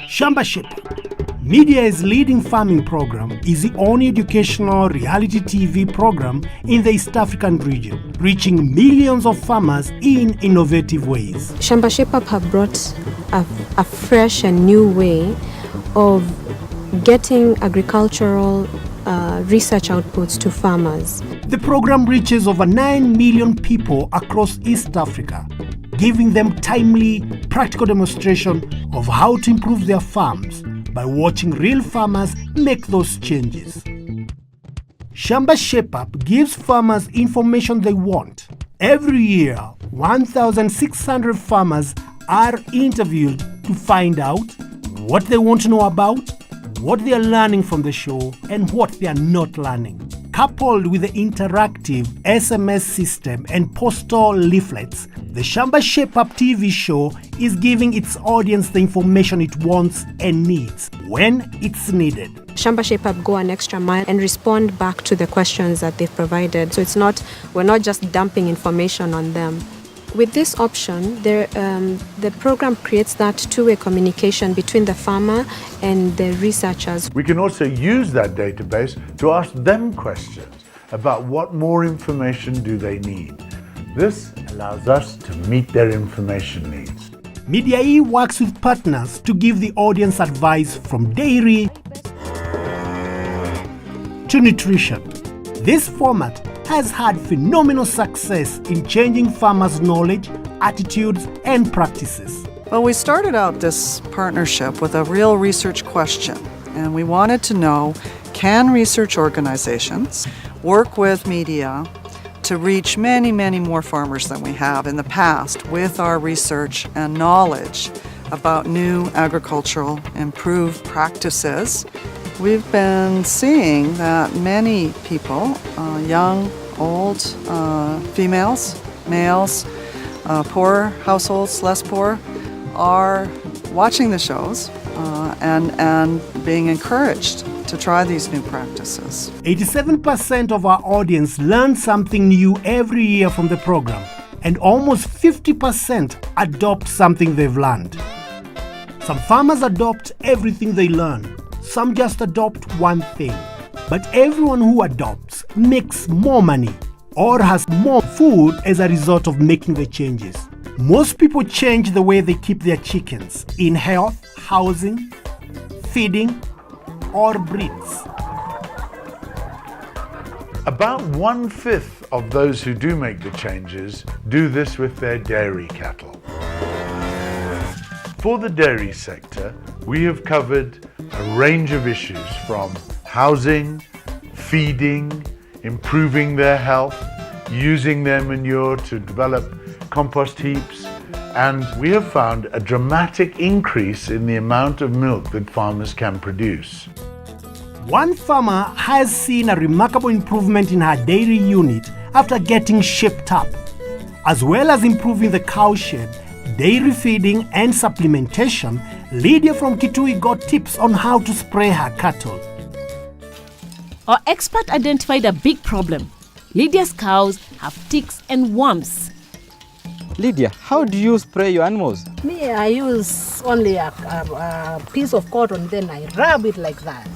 Shamba, Media's leading farming program, is the only educational reality TV program in the East African region, reaching millions of farmers in innovative ways. Shamba have brought a fresh and new way of getting agricultural research outputs to farmers. The program reaches over 9 million people across East Africa, giving them timely, practical demonstration of how to improve their farms by watching real farmers make those changes. Shamba Shape Up gives farmers information they want. Every year, 1,600 farmers are interviewed to find out what they want to know about, what they are learning from the show, and what they are not learning. Coupled with the interactive SMS system and postal leaflets, the Shamba Shape Up TV show is giving its audience the information it wants and needs when it's needed. Shamba Shape Up go an extra mile and respond back to the questions that they've provided. So we're not just dumping information on them. With this option, the program creates that two-way communication between the farmer and the researchers. We can also use that database to ask them questions about what more information do they need. This allows us to meet their information needs. Media E works with partners to give the audience advice from dairy to nutrition. This format has had phenomenal success in changing farmers' knowledge, attitudes, and practices. Well, we started out this partnership with a real research question, and we wanted to know, can research organizations work with media to reach many, many more farmers than we have in the past with our research and knowledge about new agricultural improved practices? We've been seeing that many people, young, old, females, males, poor households, less poor, are watching the shows and being encouraged to try these new practices. 87% of our audience learn something new every year from the program, and almost 50% adopt something they've learned. Some farmers adopt everything they learn. Some just adopt one thing. But everyone who adopts makes more money or has more food as a result of making the changes. Most people change the way they keep their chickens in health, housing, feeding, or breeds. About 1/5 of those who do make the changes do this with their dairy cattle. For the dairy sector, we have covered a range of issues from housing, feeding, improving their health, using their manure to develop compost heaps, and we have found a dramatic increase in the amount of milk that farmers can produce. One farmer has seen a remarkable improvement in her dairy unit after getting shaped up. As well as improving the cow shed, dairy feeding and supplementation, Lydia from Kitui got tips on how to spray her cattle. Our expert identified a big problem. Lydia's cows have ticks and worms. Lydia, how do you spray your animals? Me, I use only a piece of cotton, then I rub it like that.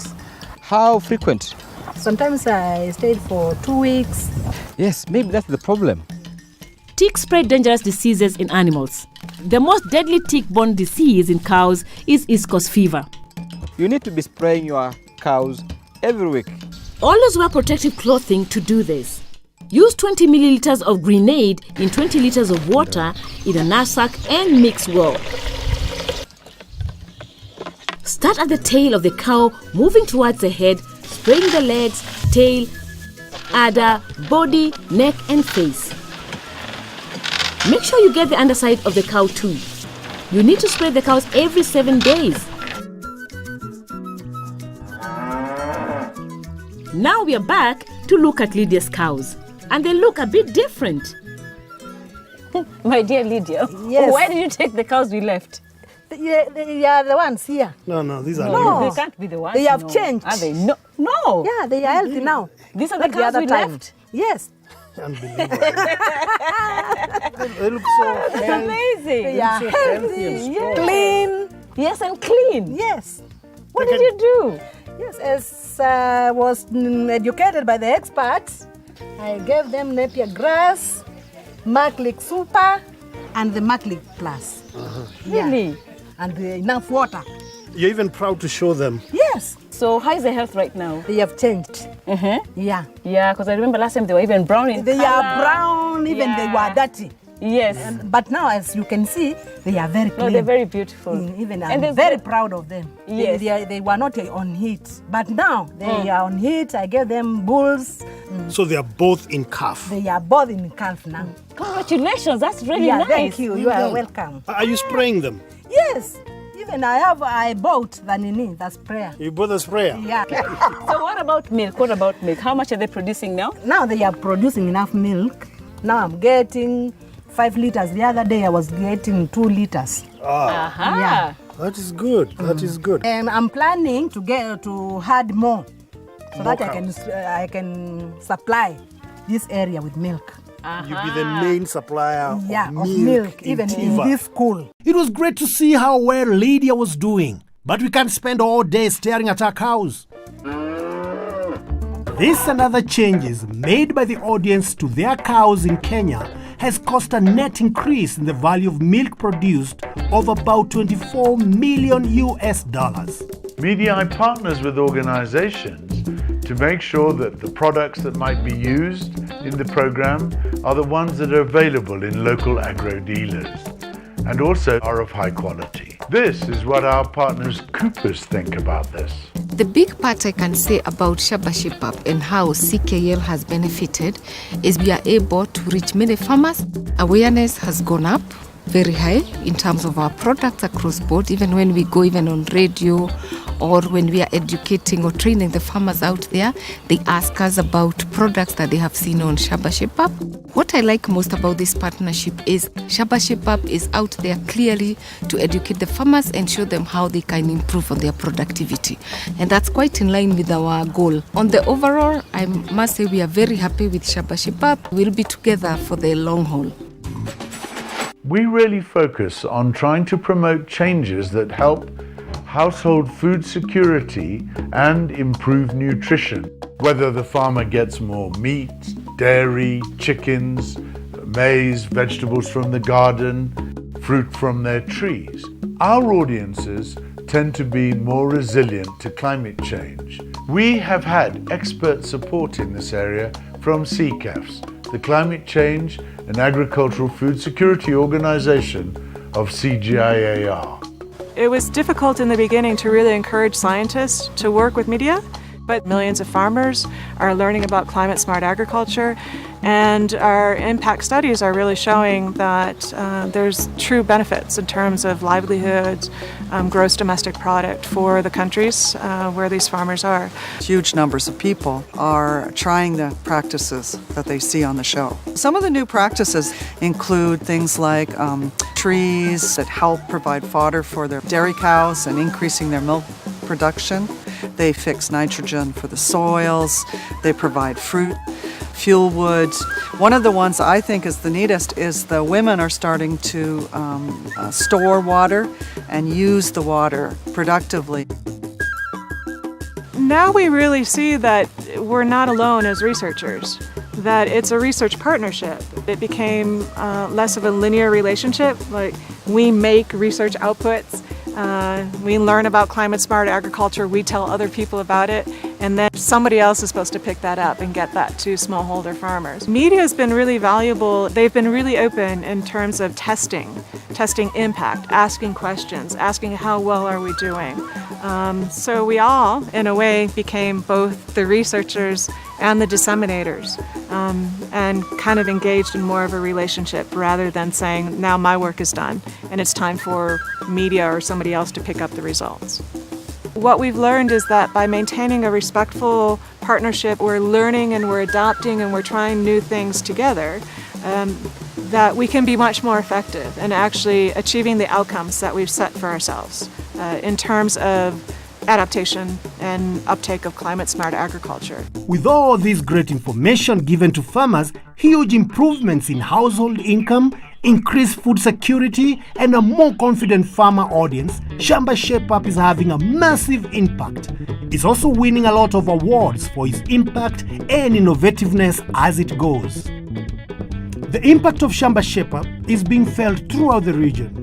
How frequent? Sometimes I stayed for 2 weeks. Yes, maybe that's the problem. Ticks spread dangerous diseases in animals. The most deadly tick-borne disease in cows is East Coast fever. You need to be spraying your cows every week. Always wear protective clothing to do this. Use 20 milliliters of grenade in 20 liters of water in a knapsack and mix well. Start at the tail of the cow, moving towards the head, spraying the legs, tail, udder, body, neck and face. Make sure you get the underside of the cow too. You need to spray the cows every 7 days. Now we are back to look at Lydia's cows, and they look a bit different. My dear Lydia, Yes. where did you take the cows we left? They are the ones here. No, these are No. They can't be the ones. They have no. changed. Are they? No. No. Yeah, they are healthy now. These are the Not cows other we time. left. Yes. unbelievable. They look so It's amazing. They are healthy, clean. Yes, and clean. Yes. What did you do? Yes, as I was educated by the experts, I gave them Napier grass, Maclick Super, and the Maclick Plus. Really? And enough water. You're even proud to show them. Yes, So how is the health right now? they have changed. Yeah. Yeah, because I remember last time they were even brown in They color. are brown, even they were dirty. Yes. But now, as you can see, they are very clean. No, they're very beautiful. Even And I'm there's very the- proud of them. Yes. They were not on heat, but now they are on heat. I gave them bulls. So they are both in calf. They are both in calf now. Congratulations, that's really Yeah, nice. thank you. You are welcome. Are you spraying them? Yes, even I bought the nini, the sprayer. You bought a sprayer? Yeah. So what about milk? What about milk? How much are they producing now? Now they are producing enough milk. Now I'm getting 5 liters. The other day I was getting 2 liters. Aha. Yeah. That is good. That is good. And I'm planning to add more, so More that I can supply this area with milk. You'll be the main supplier Yeah, of of milk, milk, in even Tiva. in this school. It was great to see how well Lydia was doing, but we can't spend all day staring at our cows. This and other changes made by the audience to their cows in Kenya has caused a net increase in the value of milk produced of about 24 million US dollars. MEDI partners with organizations to make sure that the products that might be used in the program are the ones that are available in local agro dealers and also are of high quality. This is what our partners Coopers think about this. The big part I can say about Shamba and how CKL has benefited is we are able to reach many farmers. Awareness has gone up very high in terms of our products across board, even when we go even on radio or when we are educating or training the farmers out there, they ask us about products that they have seen on Shamba. What I like most about this partnership is Shamba is out there clearly to educate the farmers and show them how they can improve on their productivity. And that's quite in line with our goal. On the overall, I must say we are very happy with Shamba. We'll be together for the long haul. We really focus on trying to promote changes that help household food security and improve nutrition, whether the farmer gets more meat, dairy, chickens, maize, vegetables from the garden, fruit from their trees. Our audiences tend to be more resilient to climate change. We have had expert support in this area from CCAFS, the Climate Change and Agricultural Food Security Organization of CGIAR. It was difficult in the beginning to really encourage scientists to work with media, but millions of farmers are learning about climate smart agriculture, and our impact studies are really showing that there's true benefits in terms of livelihoods, gross domestic product for the countries where these farmers are. Huge numbers of people are trying the practices that they see on the show. Some of the new practices include things like trees that help provide fodder for their dairy cows and increasing their milk production. They fix nitrogen for the soils. They provide fruit, fuel wood. One of the ones I think is the neatest is the women are starting to store water and use the water productively. Now we really see that we're not alone as researchers, that it's a research partnership. It became less of a linear relationship, like we make research outputs, we learn about climate smart agriculture, we tell other people about it, and then somebody else is supposed to pick that up and get that to smallholder farmers. Media has been really valuable. They've been really open in terms of testing impact, asking questions, asking how well are we doing. So we all, in a way, became both the researchers and the disseminators, and kind of engaged in more of a relationship rather than saying, now my work is done and it's time for media or somebody else to pick up the results. What we've learned is that by maintaining a respectful partnership, we're learning and we're adapting and we're trying new things together, that we can be much more effective in actually achieving the outcomes that we've set for ourselves in terms of adaptation and uptake of climate smart agriculture. With all this great information given to farmers, huge improvements in household income increased food security, and a more confident farmer audience, Shamba Shape Up is having a massive impact. It's also winning a lot of awards for its impact and innovativeness as it goes. The impact of Shamba Shape Up is being felt throughout the region.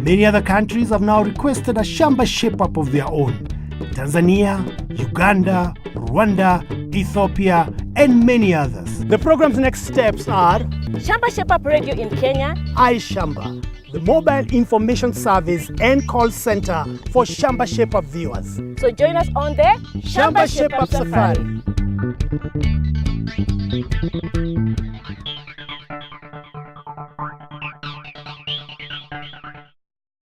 Many other countries have now requested a Shamba Shape Up of their own. Tanzania, Uganda, Rwanda, Ethiopia, and many others. The program's next steps are Shamba Shape Up Radio in Kenya, iShamba, the mobile information service and call center for Shamba Shape Up viewers. so join us on the Shamba Shape Up Safari.